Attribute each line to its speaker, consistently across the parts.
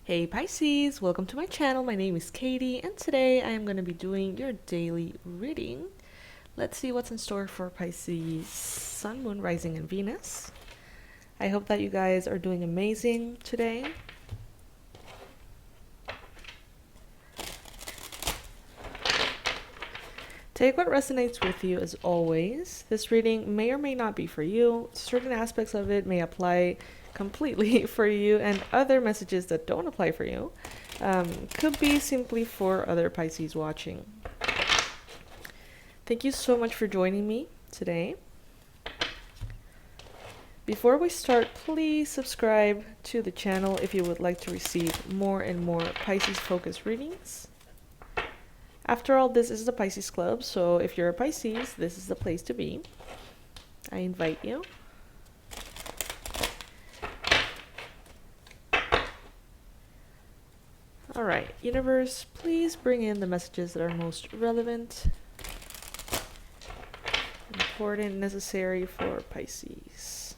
Speaker 1: Hey Pisces, welcome to my channel. My name is Katie and today I am going to be doing your daily reading. Let's see what's in store for Pisces, Sun, Moon, Rising, and Venus. I hope that you guys are doing amazing today. Take what resonates with you as always. This reading may or may not be for you. Certain aspects of it may apply completely for you, and other messages that don't apply for you could be simply for other Pisces watching. Thank you so much for joining me today. Before we start, please subscribe to the channel if you would like to receive more and more Pisces focused readings. After all, this is the Pisces Club, so if you're a Pisces, this is the place to be. I invite you. Alright, universe, please bring in the messages that are most relevant, important, necessary for Pisces.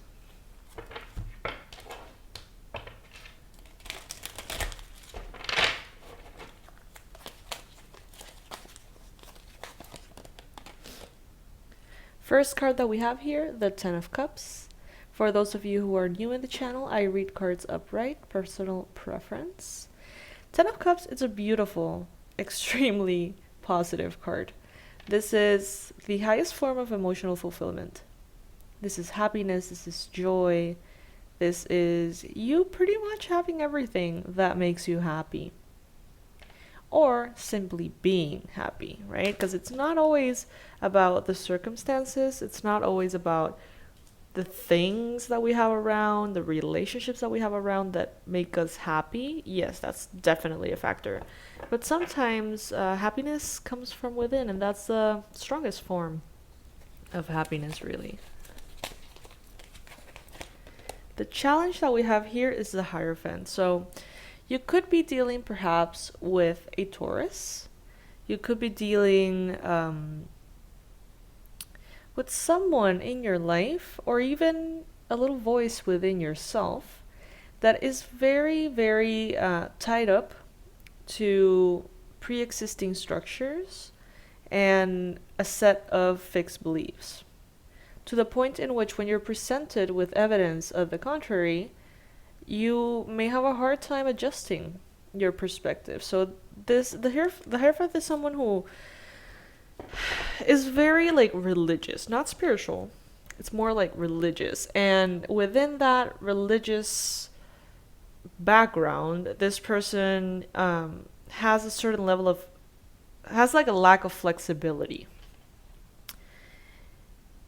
Speaker 1: First card that we have here, the Ten of Cups. For those of you who are new in the channel, I read cards upright, personal preference. Ten of Cups is a beautiful, extremely positive card. This is the highest form of emotional fulfillment. This is happiness, this is joy, this is you pretty much having everything that makes you happy. Or simply being happy, right? Because it's not always about the circumstances, it's not always about the things that we have around, the relationships that we have around that make us happy. Yes, that's definitely a factor. But sometimes happiness comes from within, and that's the strongest form of happiness, really. The challenge that we have here is the Hierophant. So you could be dealing perhaps with a Taurus. You could be dealing with someone in your life, or even a little voice within yourself that is very, very tied up to pre-existing structures and a set of fixed beliefs, to the point in which when you're presented with evidence of the contrary, you may have a hard time adjusting your perspective. So the Hierophant is someone who is very like religious, not spiritual. It's more like religious. And within that religious background, this person has a certain level of, has like a lack of flexibility.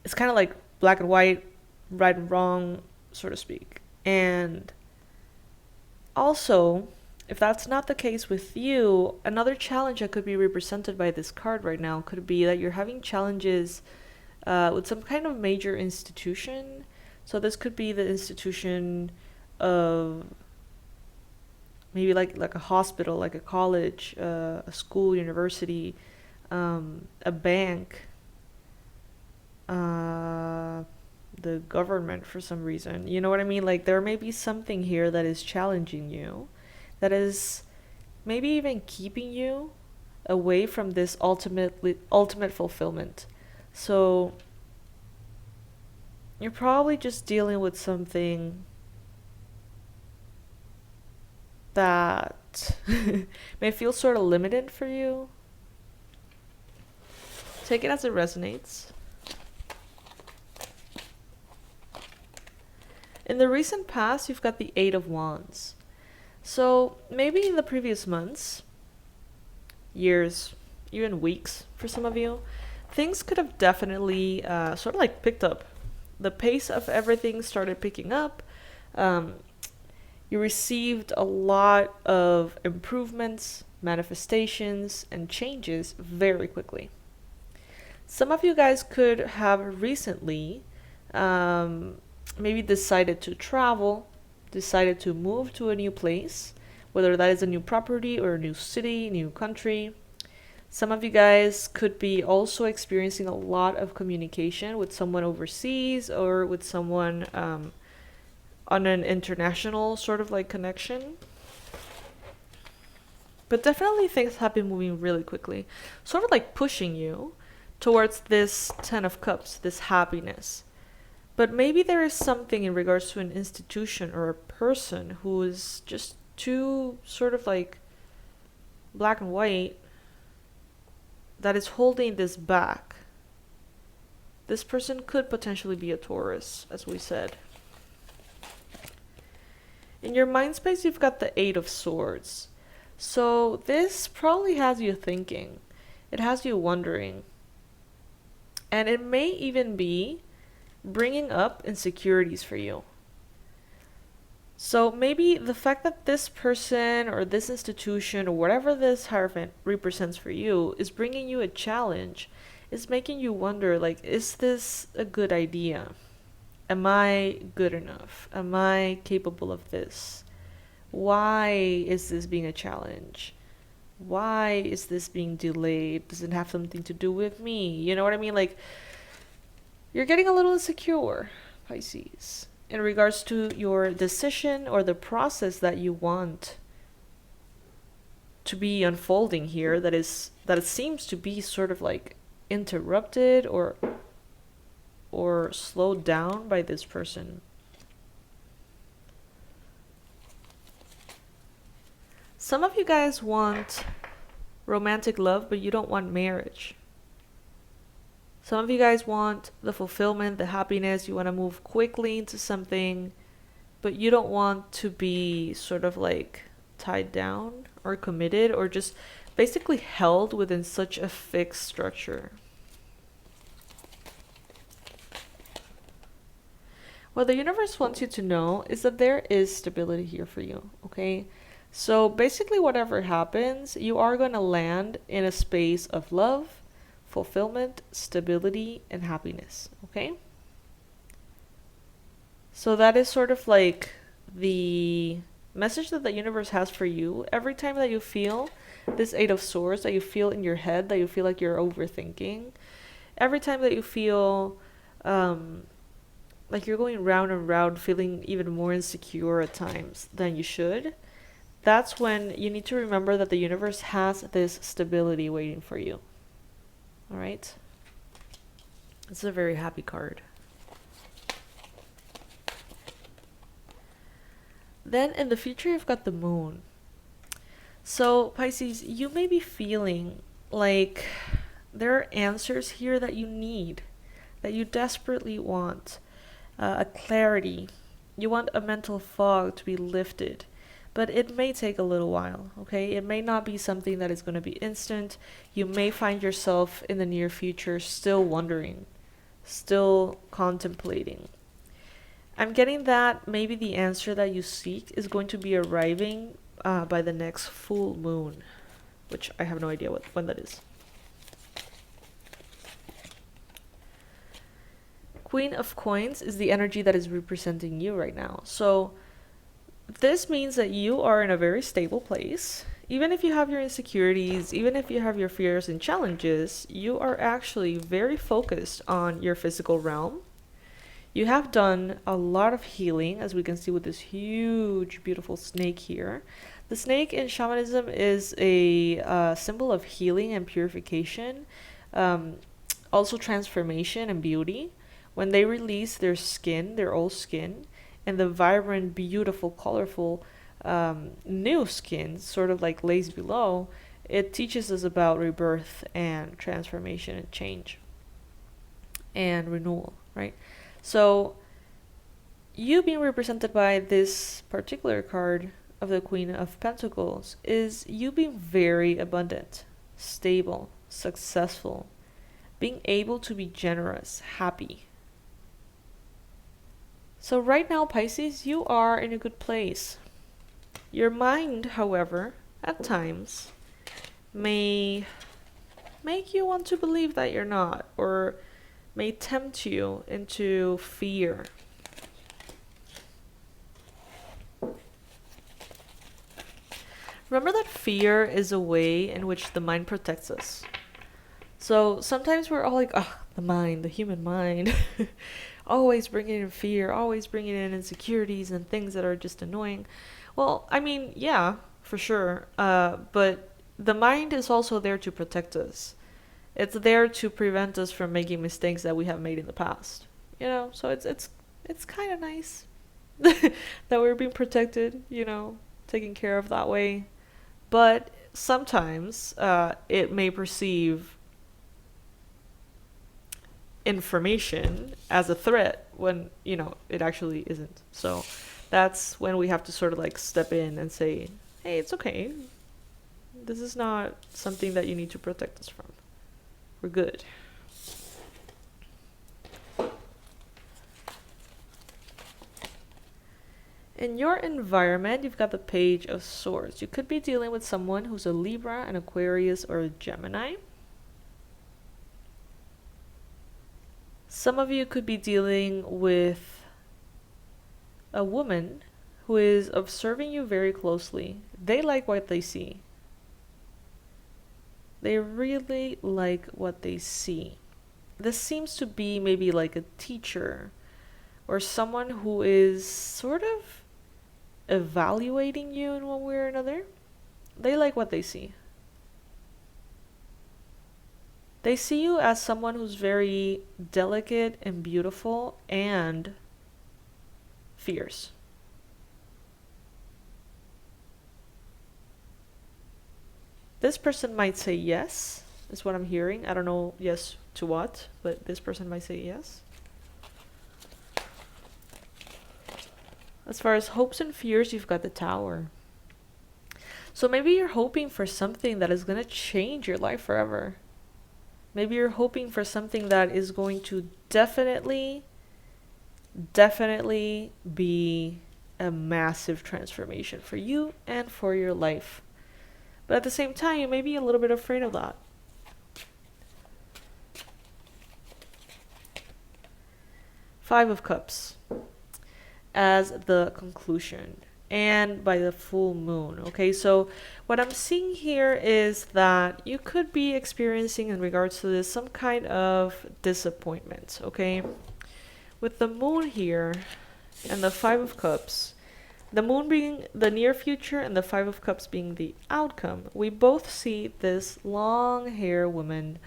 Speaker 1: It's kind of like black and white, right and wrong, so to speak. And also, if that's not the case with you, another challenge that could be represented by this card right now could be that you're having challenges with some kind of major institution. So this could be the institution of maybe like a hospital, like a college, a school, university, a bank, the government for some reason. You know what I mean? Like there may be something here that is challenging you, that is maybe even keeping you away from this ultimate fulfillment. So you're probably just dealing with something that may feel sort of limited for you. Take it as it resonates. In the recent past, you've got the Eight of Wands. So maybe in the previous months, years, even weeks for some of you, things could have definitely sort of like picked up. The pace of everything started picking up. You received a lot of improvements, manifestations, and changes very quickly. Some of you guys could have recently maybe decided to travel, decided to move to a new place, whether that is a new property or a new city, new country. Some of you guys could be also experiencing a lot of communication with someone overseas or with someone on an international sort of like connection. But definitely things have been moving really quickly, sort of like pushing you towards this Ten of Cups, this happiness. But maybe there is something in regards to an institution or a person who is just too sort of like black and white that is holding this back. This person could potentially be a Taurus, as we said. In your mind space, you've got the Eight of Swords. So this probably has you thinking. It has you wondering. And it may even be bringing up insecurities for you. So maybe the fact that this person or this institution or whatever this Hierophant represents for you is bringing you a challenge, is making you wonder, like, is this a good idea? Am I good enough? Am I capable of this? Why is this being a challenge? Why is this being delayed? Does it have something to do with me? You know what I mean? Like, you're getting a little insecure, Pisces, in regards to your decision or the process that you want to be unfolding here, that it seems to be sort of like interrupted or slowed down by this person. Some of you guys want romantic love, but you don't want marriage. Some of you guys want the fulfillment, the happiness. You want to move quickly into something, but you don't want to be sort of like tied down or committed or just basically held within such a fixed structure. What the universe wants you to know is that there is stability here for you, okay? So basically whatever happens, you are going to land in a space of love, fulfillment, stability, and happiness, okay? So that is sort of like the message that the universe has for you. Every time that you feel this Eight of Swords, that you feel in your head, that you feel like you're overthinking, every time that you feel like you're going round and round, feeling even more insecure at times than you should, that's when you need to remember that the universe has this stability waiting for you. All right? It's a very happy card. Then in the future, you've got the Moon. So Pisces, you may be feeling like there are answers here that you need, that you desperately want, a clarity. You want a mental fog to be lifted. But it may take a little while, okay? It may not be something that is going to be instant. You may find yourself in the near future still wondering, still contemplating. I'm getting that maybe the answer that you seek is going to be arriving by the next full moon, which I have no idea when that is. Queen of Coins is the energy that is representing you right now. So this means that you are in a very stable place. Even if you have your insecurities, even if you have your fears and challenges, you are actually very focused on your physical realm. You have done a lot of healing, as we can see with this huge, beautiful snake here. The snake in shamanism is a symbol of healing and purification, also transformation and beauty. When they release their skin, their old skin, and the vibrant, beautiful, colorful new skin sort of like lays below, it teaches us about rebirth and transformation and change and renewal, right? So you being represented by this particular card of the Queen of Pentacles is you being very abundant, stable, successful, being able to be generous, happy. So right now, Pisces, you are in a good place. Your mind, however, at times may make you want to believe that you're not, or may tempt you into fear. Remember that fear is a way in which the mind protects us. So sometimes we're all like, oh, the mind, the human mind, always bringing in fear, always bringing in insecurities and things that are just annoying. Well, I mean, yeah, for sure. But the mind is also there to protect us. It's there to prevent us from making mistakes that we have made in the past. You know, so it's kind of nice that we're being protected, you know, taken care of that way. But sometimes it may perceive information as a threat when, you know, it actually isn't. So that's when we have to sort of like step in and say, hey, it's okay. This is not something that you need to protect us from. We're good. In your environment, you've got the Page of Swords. You could be dealing with someone who's a Libra, an Aquarius, or a Gemini. Some of you could be dealing with a woman who is observing you very closely. They like what they see. They really like what they see. This seems to be maybe like a teacher or someone who is sort of evaluating you in one way or another. They like what they see. They see you as someone who's very delicate and beautiful and fierce. This person might say yes, is what I'm hearing. I don't know yes to what, but this person might say yes. As far as hopes and fears, you've got the Tower. So maybe you're hoping for something that is going to change your life forever. Maybe you're hoping for something that is going to definitely be a massive transformation for you and for your life. But at the same time, you may be a little bit afraid of that. Five of Cups as the conclusion, and by the full moon. Okay, so what I'm seeing here is that you could be experiencing in regards to this some kind of disappointment. Okay, with the moon here and the Five of Cups, the moon being the near future and the Five of Cups being the outcome, we both see this long hair woman,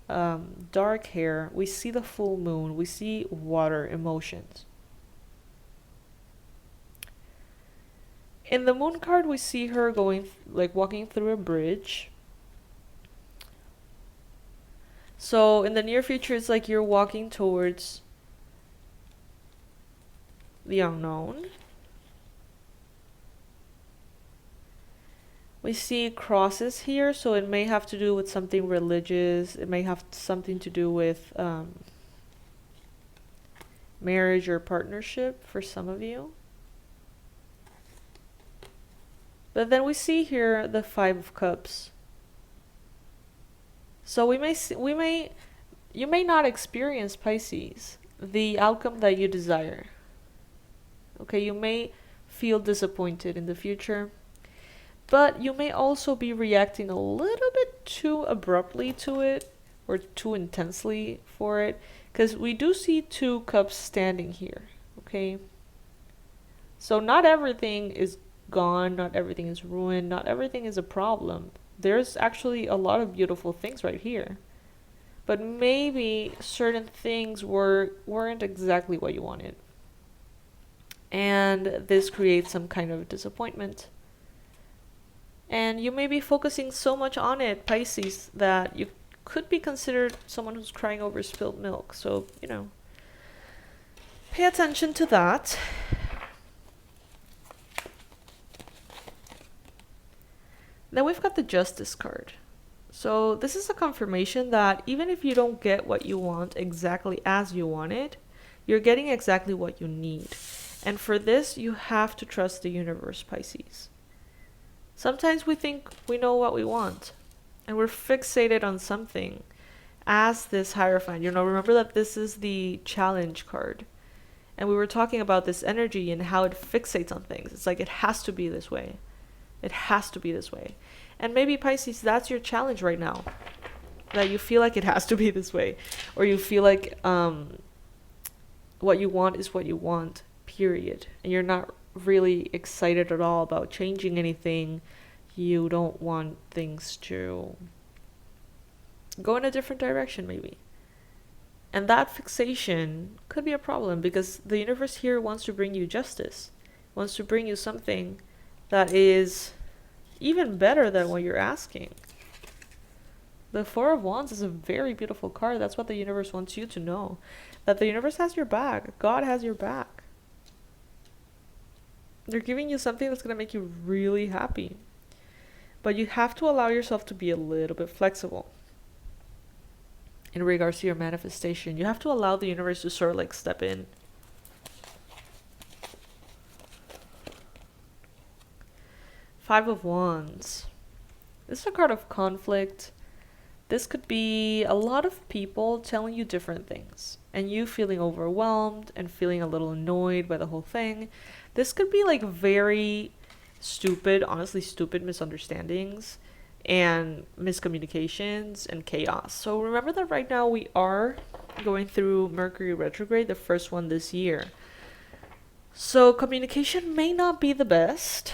Speaker 1: dark hair. We see the full moon. We see water emotions. In the moon card, we see her going, like walking through a bridge. So in the near future, it's like you're walking towards the unknown. We see crosses here, so it may have to do with something religious. It may have something to do with marriage or partnership for some of you. But then we see here the Five of Cups. So you may not experience, Pisces, the outcome that you desire. Okay, you may feel disappointed in the future, but you may also be reacting a little bit too abruptly to it or too intensely for it, because we do see two cups standing here. Okay, so not everything is gone, not everything is ruined, not everything is a problem. There's actually a lot of beautiful things right here, but maybe certain things weren't exactly what you wanted, and this creates some kind of disappointment. And you may be focusing so much on it, Pisces, that you could be considered someone who's crying over spilled milk. So, you know, pay attention to that. Then we've got the Justice card. So this is a confirmation that even if you don't get what you want exactly as you want it, you're getting exactly what you need. And for this, you have to trust the universe, Pisces. Sometimes we think we know what we want, and we're fixated on something as this Hierophant. You know, remember that this is the challenge card. And we were talking about this energy and how it fixates on things. It's like it has to be this way. It has to be this way. And maybe, Pisces, that's your challenge right now. That you feel like it has to be this way. Or you feel like what you want is what you want, period. And you're not really excited at all about changing anything. You don't want things to go in a different direction, maybe. And that fixation could be a problem because the universe here wants to bring you justice, wants to bring you something that is even better than what you're asking. The Four of Wands is a very beautiful card. That's what the universe wants you to know. That the universe has your back. God has your back. They're giving you something that's going to make you really happy. But you have to allow yourself to be a little bit flexible in regards to your manifestation. You have to allow the universe to sort of like step in. Five of Wands. This is a card of conflict. This could be a lot of people telling you different things and you feeling overwhelmed and feeling a little annoyed by the whole thing. This could be like very stupid, honestly stupid misunderstandings and miscommunications and chaos. So remember that right now we are going through Mercury retrograde, the first one this year. So communication may not be the best.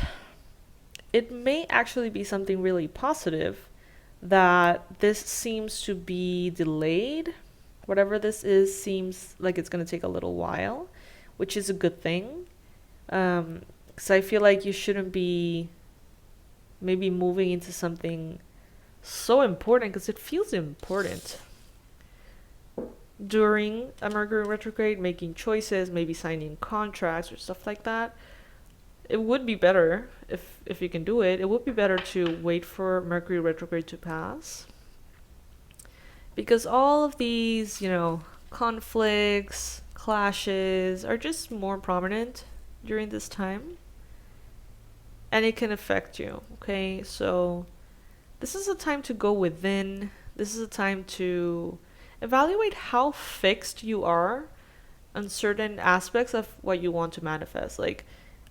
Speaker 1: It may actually be something really positive, that this seems to be delayed. Whatever this is seems like it's going to take a little while, which is a good thing. Because I feel like you shouldn't be maybe moving into something so important, because it feels important during a Mercury retrograde, making choices, maybe signing contracts or stuff like that. It would be better if you can do it. It would be better to wait for Mercury retrograde to pass, because all of these, conflicts, clashes are just more prominent during this time, and it can affect you. Okay, so this is a time to go within. This is a time to evaluate how fixed you are on certain aspects of what you want to manifest. Like,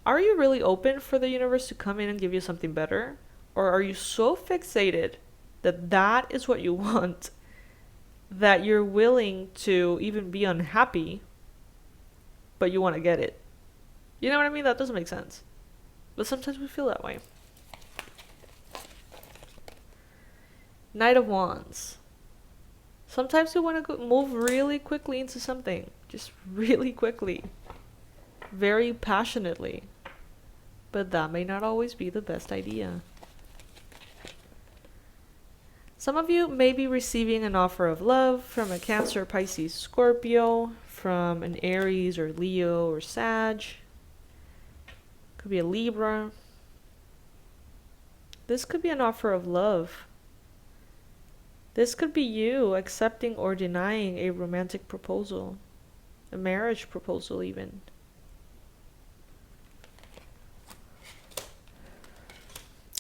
Speaker 1: are you really open for the universe to come in and give you something better? Or are you so fixated that that is what you want, that you're willing to even be unhappy, but you want to get it? You know what I mean? That doesn't make sense. But sometimes we feel that way. Knight of Wands. Sometimes you want to move really quickly into something. Just really quickly. Very passionately. But that may not always be the best idea. Some of you may be receiving an offer of love from a Cancer, Pisces, Scorpio, from an Aries or Leo or Sag. Could be a Libra. This could be an offer of love. This could be you accepting or denying a romantic proposal, a marriage proposal even.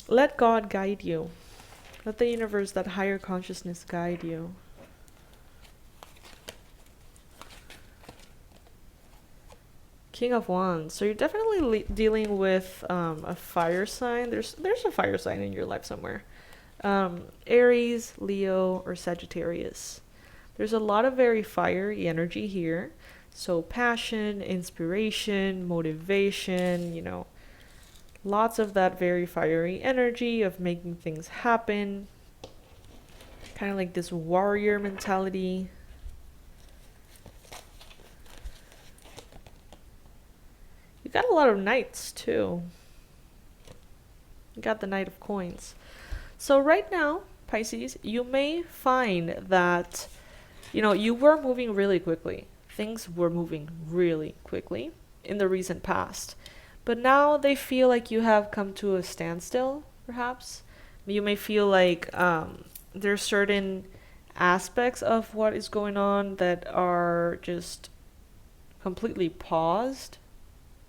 Speaker 1: Let God guide you. Let the universe, that higher consciousness, guide you. King of Wands. So you're definitely dealing with a fire sign. There's a fire sign in your life somewhere. Aries, Leo, or Sagittarius. There's a lot of very fiery energy here. So passion, inspiration, motivation, lots of that very fiery energy of making things happen. Kind of like this warrior mentality. You got a lot of knights too. You got the Knight of Coins. So right now, Pisces, you may find that, you were moving really quickly. Things were moving really quickly in the recent past. But now they feel like you have come to a standstill, perhaps. You may feel like there's certain aspects of what is going on that are just completely paused.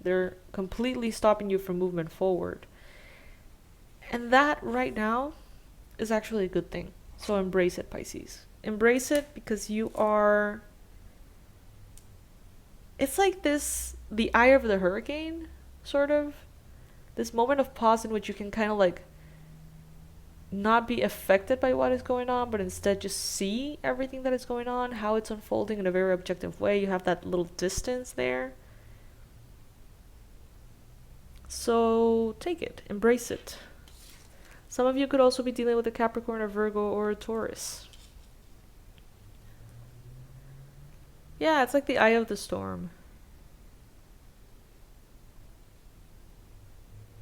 Speaker 1: They're completely stopping you from movement forward. And that right now is actually a good thing. So embrace it, Pisces. Embrace it, because you are... It's like this, the eye of the hurricane, sort of. This moment of pause in which you can kind of like not be affected by what is going on, but instead just see everything that is going on, how it's unfolding in a very objective way. You have that little distance there. So take it, embrace it. Some of you could also be dealing with a Capricorn, a Virgo, or a Taurus. Yeah, it's like the eye of the storm.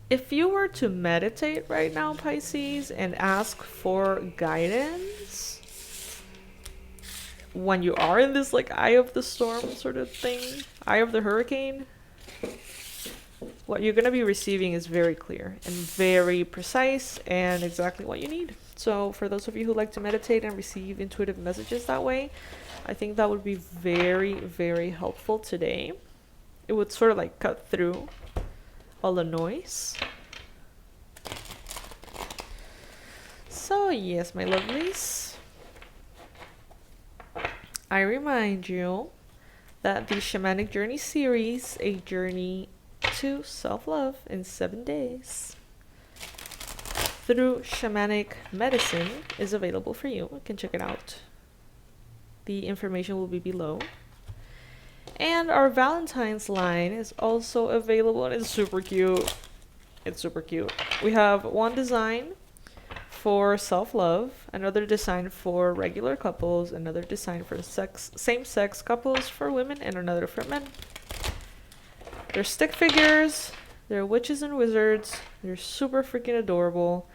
Speaker 1: If you were to meditate right now, Pisces, and ask for guidance when you are in this like eye of the storm sort of thing, eye of the hurricane, what you're going to be receiving is very clear and very precise and exactly what you need. So for those of you who like to meditate and receive intuitive messages that way, I think that would be very, very helpful today. It would sort of like cut through all the noise. So yes, my lovelies, I remind you that the Shamanic Journey series, a journey to self-love in 7 days through shamanic medicine, is available for you. You can check it out. The information will be below. And our Valentine's line is also available, and it's super cute. It's super cute. We have one design for self-love, another design for regular couples, another design for same-sex couples for women, and another for men. They're stick figures, they're witches and wizards, they're super freaking adorable,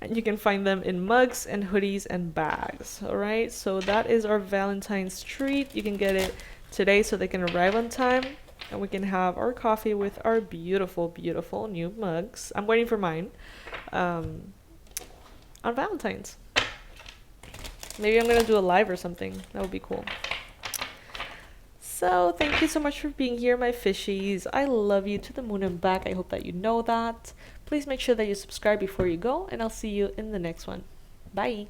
Speaker 1: and you can find them in mugs and hoodies and bags. Alright, so that is our Valentine's treat. You can get it today so they can arrive on time, and we can have our coffee with our beautiful, beautiful new mugs. I'm waiting for mine on Valentine's. Maybe I'm gonna do a live or something. That would be cool. So thank you so much for being here, my fishies. I love you to the moon and back. I hope that you know that. Please make sure that you subscribe before you go, and I'll see you in the next one. Bye.